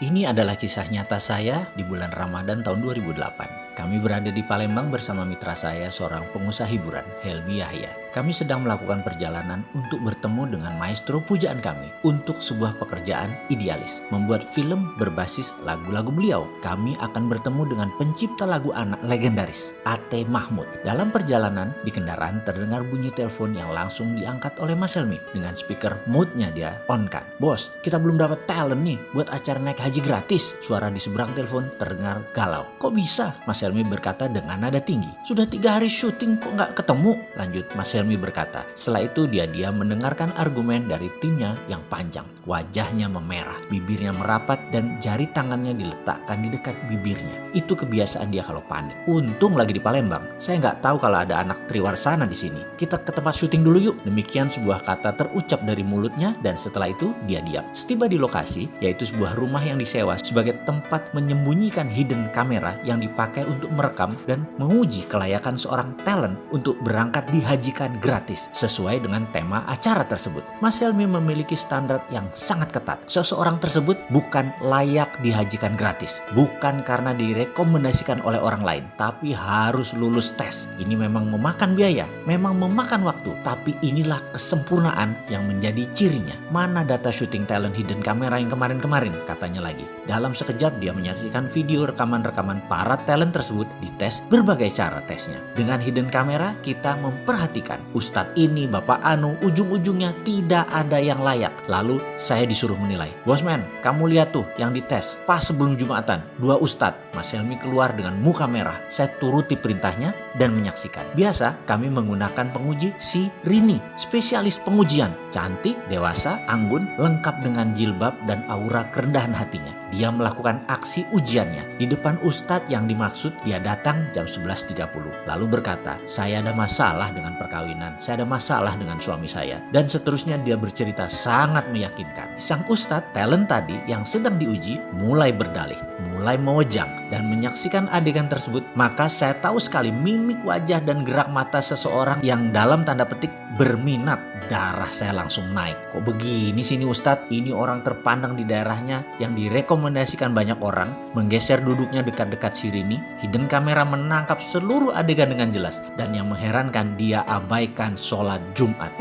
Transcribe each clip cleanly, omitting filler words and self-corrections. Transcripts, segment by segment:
Ini adalah kisah nyata saya di bulan Ramadan tahun 2008. Kami berada di Palembang bersama mitra saya, seorang pengusaha hiburan, Helmi Yahya. Kami sedang melakukan perjalanan untuk bertemu dengan maestro pujaan kami untuk sebuah pekerjaan idealis, membuat film berbasis lagu-lagu beliau. Kami akan bertemu dengan pencipta lagu anak legendaris, A.T. Mahmud. Dalam perjalanan di kendaraan terdengar bunyi telepon yang langsung diangkat oleh Mas Helmi dengan speaker mode-nya dia on kan. Bos, kita belum dapat talent nih buat acara naik haji gratis. Suara di seberang telepon terdengar galau. Kok bisa? Mas Helmi berkata dengan nada tinggi. Sudah 3 hari syuting kok nggak ketemu? Lanjut Mas Helmi berkata. Setelah itu dia mendengarkan argumen dari timnya yang panjang. Wajahnya memerah, bibirnya merapat dan jari tangannya diletakkan di dekat bibirnya. Itu kebiasaan dia kalau panik. Untung lagi di Palembang. Saya nggak tahu kalau ada anak Triwarsana di sini. Kita ke tempat syuting dulu yuk. Demikian sebuah kata terucap dari mulutnya dan setelah itu dia diam. Setiba di lokasi, yaitu sebuah rumah yang disewa sebagai tempat menyembunyikan hidden kamera yang dipakai untuk merekam dan menguji kelayakan seorang talent untuk berangkat dihajikan gratis sesuai dengan tema acara tersebut. Mas Helmi memiliki standar yang sangat ketat. Seseorang tersebut bukan layak dihajikan gratis, bukan karena direkomendasikan oleh orang lain, tapi harus lulus tes. Ini memang memakan biaya, memang memakan waktu, tapi inilah kesempurnaan yang menjadi cirinya. Mana data syuting talent hidden kamera yang kemarin-kemarin? Katanya lagi. Dalam sekejap dia menyaksikan video rekaman-rekaman para talent tersebut dites berbagai cara tesnya. Dengan hidden kamera kita memperhatikan Ustadz ini, Bapak Anu, ujung-ujungnya tidak ada yang layak. Lalu saya disuruh menilai. Bosman, kamu lihat tuh yang dites pas sebelum Jumatan, 2 Ustadz. Mas Helmi keluar dengan muka merah. Saya turuti perintahnya dan menyaksikan. Biasa kami menggunakan penguji si Rini, spesialis pengujian. Cantik, dewasa, anggun, lengkap dengan jilbab dan aura kerendahan hatinya. Dia melakukan aksi ujiannya di depan Ustadz yang dimaksud. Dia datang jam 11.30 lalu berkata, saya ada masalah dengan perkawinan, saya ada masalah dengan suami saya, dan seterusnya. Dia bercerita sangat meyakinkan. Sang Ustadz talent tadi yang sedang diuji mulai berdalih, mulai mewejang dan menyaksikan adegan tersebut. Maka saya tahu sekali mimik wajah dan gerak mata seseorang yang dalam tanda petik berminat. Darah saya langsung naik. Kok begini sih ini Ustadz? Ini orang terpandang di daerahnya yang direkomendasikan banyak orang. Menggeser duduknya dekat-dekat si Rini. Hidden kamera menangkap seluruh adegan dengan jelas. Dan yang mengherankan, dia abaikan sholat Jumat.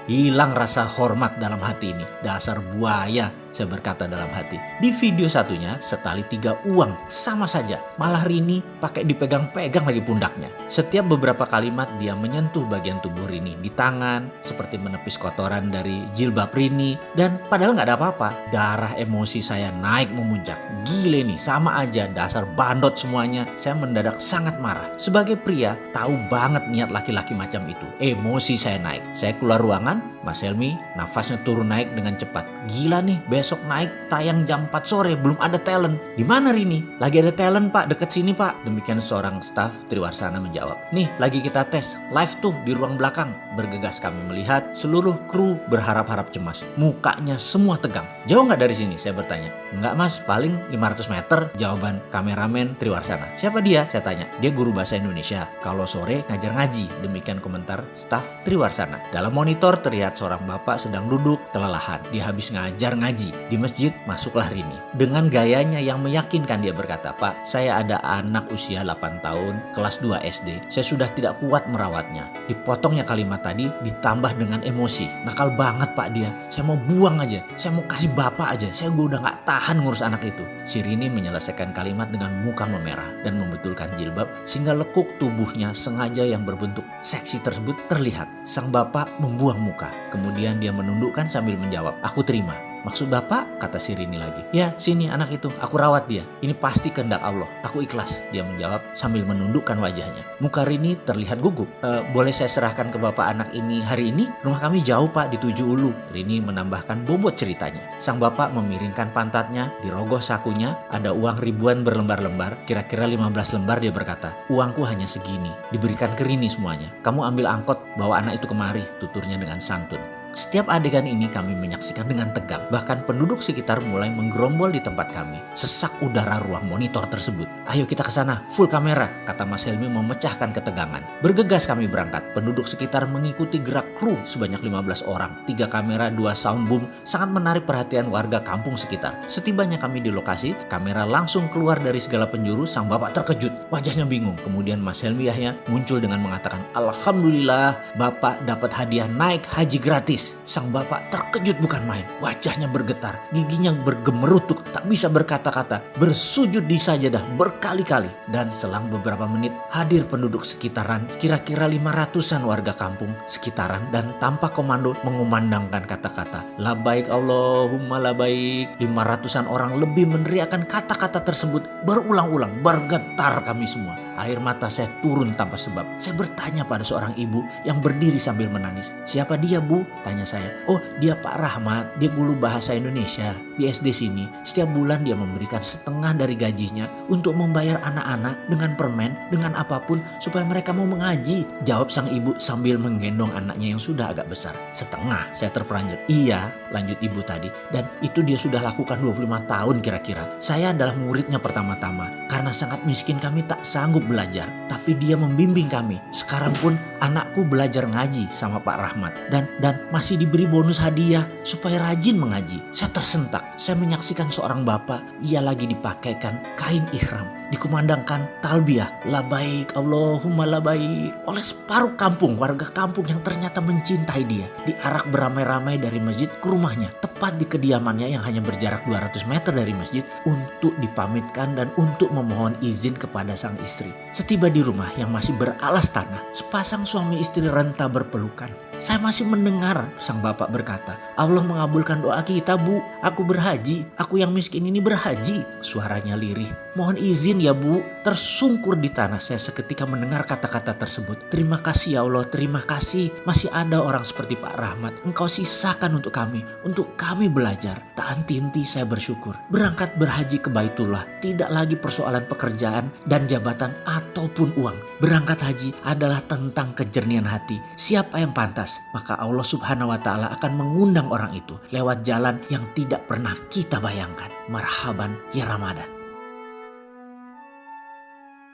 Hilang rasa hormat dalam hati ini. Dasar buaya, saya berkata dalam hati. Di video satunya setali 3 uang sama saja. Malah Rini pakai dipegang-pegang lagi pundaknya. Setiap beberapa kalimat dia menyentuh bagian tubuh Rini di tangan, seperti menepis kotoran dari jilbab Rini. Dan padahal nggak ada apa-apa. Darah emosi saya naik memuncak. Gile nih, sama aja, dasar bandot semuanya. Saya mendadak sangat marah. Sebagai pria, tahu banget niat laki-laki macam itu. Emosi saya naik. Saya keluar ruangan. Mas Helmi nafasnya turun naik dengan cepat. Gila nih, besok naik tayang jam 4 sore belum ada talent. Di mana Rini? Lagi ada talent Pak, deket sini Pak. Demikian seorang staf Triwarsana menjawab. Nih lagi kita tes, live tuh di ruang belakang. Bergegas kami melihat seluruh kru berharap-harap cemas. Mukanya semua tegang. Jauh nggak dari sini? Saya bertanya. Enggak mas, paling 500 meter. Jawaban kameramen Triwarsana. Siapa dia? Saya tanya. Dia guru bahasa Indonesia. Kalau sore ngajar ngaji. Demikian komentar staf Triwarsana. Dalam monitor terlihat seorang bapak sedang duduk kelelahan. Dia habis ngajar ngaji. Di masjid masuklah Rini. Dengan gayanya yang meyakinkan dia berkata, Pak, saya ada anak usia 8 tahun, kelas 2 SD. Saya sudah tidak kuat merawatnya. Dipotongnya kalimat tadi ditambah dengan emosi. Nakal banget Pak dia. Saya mau buang aja. Saya mau kasih bapak aja. Saya udah gak tahan ngurus anak itu. Si Rini menyelesaikan kalimat dengan muka memerah dan membetulkan jilbab sehingga lekuk tubuhnya sengaja yang berbentuk seksi tersebut terlihat. Sang bapak membuang muka. Kemudian dia menundukkan sambil menjawab, aku terima. Maksud bapak? Kata si Rini lagi. Ya sini anak itu, aku rawat dia. Ini pasti kehendak Allah, aku ikhlas. Dia menjawab sambil menundukkan wajahnya. Muka Rini terlihat gugup. Boleh saya serahkan ke bapak anak ini hari ini? Rumah kami jauh Pak, di 7 Ulu. Rini menambahkan bobot ceritanya. Sang bapak memiringkan pantatnya, di rogoh sakunya ada uang ribuan berlembar-lembar, kira-kira 15 lembar. Dia berkata, uangku hanya segini, diberikan ke Rini semuanya. Kamu ambil angkot, bawa anak itu kemari, tuturnya dengan santun. Setiap adegan ini kami menyaksikan dengan tegang. Bahkan penduduk sekitar mulai menggerombol di tempat kami. Sesak udara ruang monitor tersebut. Ayo kita ke sana, full kamera, kata Mas Helmi memecahkan ketegangan. Bergegas kami berangkat. Penduduk sekitar mengikuti gerak kru sebanyak 15 orang. 3 kamera, 2 sound boom sangat menarik perhatian warga kampung sekitar. Setibanya kami di lokasi, kamera langsung keluar dari segala penjuru. Sang bapak terkejut, wajahnya bingung. Kemudian Mas Helmi Yahya muncul dengan mengatakan, Alhamdulillah, bapak dapat hadiah naik haji gratis. Sang bapak terkejut bukan main. Wajahnya bergetar, giginya bergemerutuk, tak bisa berkata-kata, bersujud di sajadah berkali-kali. Dan selang beberapa menit hadir penduduk sekitaran, kira-kira 500-an warga kampung sekitaran, dan tanpa komando mengumandangkan kata-kata labaik Allahumma labaik. 500-an orang lebih meneriakkan kata-kata tersebut berulang-ulang. Bergetar kami semua. Air mata saya turun tanpa sebab. Saya bertanya pada seorang ibu yang berdiri sambil menangis. Siapa dia, Bu? Tanya saya. Oh, dia Pak Rahmat. Dia guru bahasa Indonesia di SD sini. Setiap bulan dia memberikan setengah dari gajinya untuk membayar anak-anak dengan permen, dengan apapun supaya mereka mau mengaji. Jawab sang ibu sambil menggendong anaknya yang sudah agak besar. Setengah, saya terperanjat. Iya, lanjut ibu tadi. Dan itu dia sudah lakukan 25 tahun kira-kira. Saya adalah muridnya pertama-tama. Karena sangat miskin kami tak sanggup belajar, tapi dia membimbing kami. Sekarang pun anakku belajar ngaji sama Pak Rahmat dan masih diberi bonus hadiah supaya rajin mengaji. Saya tersentak. Saya menyaksikan seorang bapak, ia lagi dipakaikan kain ihram, dikumandangkan talbiyah labaik Allahumma labaik oleh separuh kampung, warga kampung yang ternyata mencintai dia. Diarak beramai-ramai dari masjid ke rumahnya, tepat di kediamannya yang hanya berjarak 200 meter dari masjid, untuk dipamitkan dan untuk memohon izin kepada sang istri. Setiba di rumah yang masih beralas tanah, sepasang suami istri renta berpelukan. Saya masih mendengar sang bapak berkata, Allah mengabulkan doa kita, Bu. Aku berhaji. Aku yang miskin ini berhaji. Suaranya lirih. Mohon izin ya, Bu. Tersungkur di tanah saya seketika mendengar kata-kata tersebut. Terima kasih ya Allah, terima kasih. Masih ada orang seperti Pak Rahmat. Engkau sisakan untuk kami belajar. Tak henti-henti saya bersyukur. Berangkat berhaji ke Baitullah tidak lagi persoalan pekerjaan dan jabatan ataupun uang. Berangkat haji adalah tentang kejernihan hati. Siapa yang pantas, maka Allah Subhanahu wa Ta'ala akan mengundang orang itu lewat jalan yang tidak pernah kita bayangkan. Marhaban ya Ramadan.